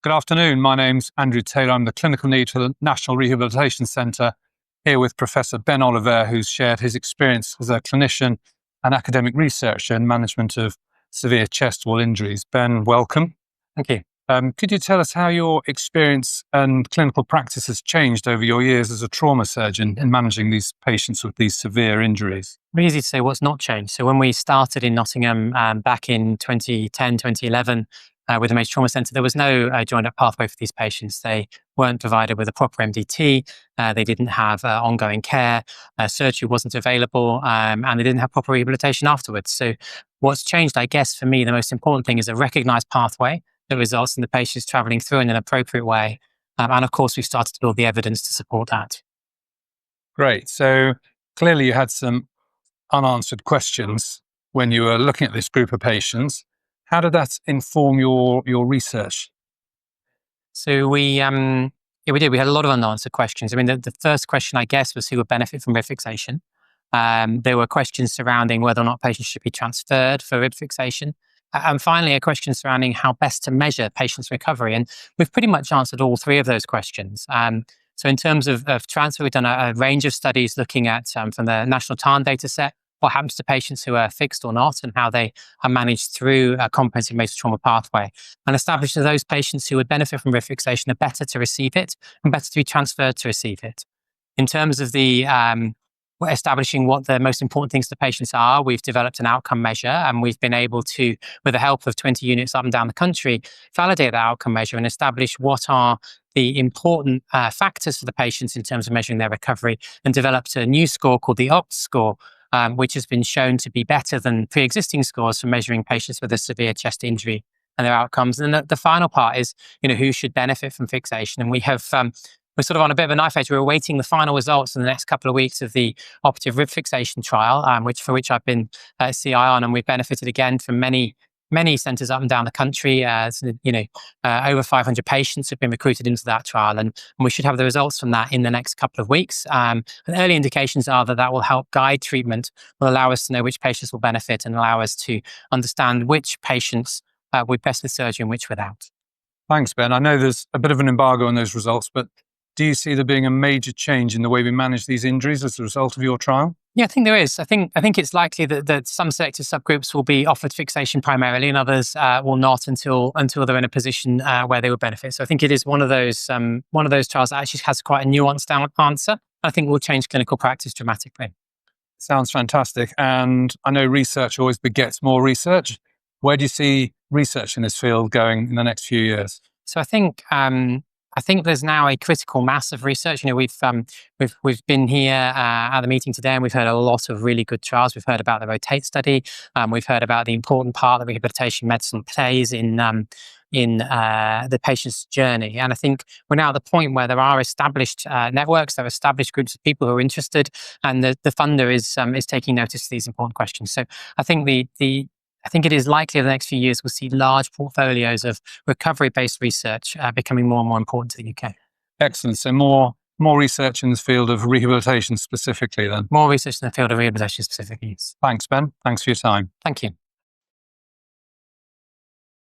Good afternoon. My name's Andrew Taylor. I'm the clinical lead for the National Rehabilitation Centre, here with Professor Ben Ollivere, who's shared his experience as a clinician and academic researcher in management of severe chest wall injuries. Ben, welcome. Thank you. Could you tell us how your experience and clinical practice has changed over your years as a trauma surgeon in managing these patients with these severe injuries? Very easy to say what's not changed. So when we started in Nottingham back in 2010, 2011, with the Major Trauma Centre, there was no joined-up pathway for these patients. They weren't provided with a proper MDT. They didn't have ongoing care. Surgery wasn't available, and they didn't have proper rehabilitation afterwards. So what's changed, I guess, for me, the most important thing is a recognised pathway that results in the patients travelling through in an appropriate way. And of course, we've started to build the evidence to support that. Great. So clearly you had some unanswered questions when you were looking at this group of patients. How did that inform your research? So we did. We had a lot of unanswered questions. I mean, the first question, I guess, was who would benefit from rib fixation. There were questions surrounding whether or not patients should be transferred for rib fixation. And finally, a question surrounding how best to measure patients' recovery. And we've pretty much answered all three of those questions. So in terms of transfer, we've done a range of studies looking at, from the National TARN data set, what happens to patients who are fixed or not and how they are managed through a comprehensive major trauma pathway, and established that those patients who would benefit from rib fixation are better to receive it and better to be transferred to receive it. In terms of the establishing what the most important things to patients are, we've developed an outcome measure, and we've been able to, with the help of 20 units up and down the country, validate that outcome measure and establish what are the important factors for the patients in terms of measuring their recovery, and developed a new score called the OPT score, which has been shown to be better than pre-existing scores for measuring patients with a severe chest injury and their outcomes. And the final part is, who should benefit from fixation. And we have, we're sort of on a bit of a knife edge. We're awaiting the final results in the next couple of weeks of the Operative Rib Fixation trial, for which I've been CI on, and we've benefited again from many centres up and down the country. Over 500 patients have been recruited into that trial, and we should have the results from that in the next couple of weeks. And early indications are that will help guide treatment, will allow us to know which patients will benefit and allow us to understand which patients would best with surgery and which without. Thanks, Ben. I know there's a bit of an embargo on those results, but do you see there being a major change in the way we manage these injuries as a result of your trial? Yeah, I think there is. I think it's likely that some selected subgroups will be offered fixation primarily, and others will not until they're in a position where they will benefit. So I think it is one of those trials that actually has quite a nuanced answer. I think will change clinical practice dramatically. Sounds fantastic. And I know research always begets more research. Where do you see research in this field going in the next few years? So I think there's now a critical mass of research. We've been here at the meeting today, and we've heard a lot of really good trials. We've heard about the ROTATE study. We've heard about the important part that rehabilitation medicine plays in the patient's journey. And I think we're now at the point where there are established networks, there are established groups of people who are interested, and the funder is taking notice of these important questions. So I think I think it is likely in the next few years we'll see large portfolios of recovery-based research becoming more and more important to the UK. Excellent. So more research in the field of rehabilitation specifically then? More research in the field of rehabilitation specifically, yes. Thanks, Ben. Thanks for your time. Thank you.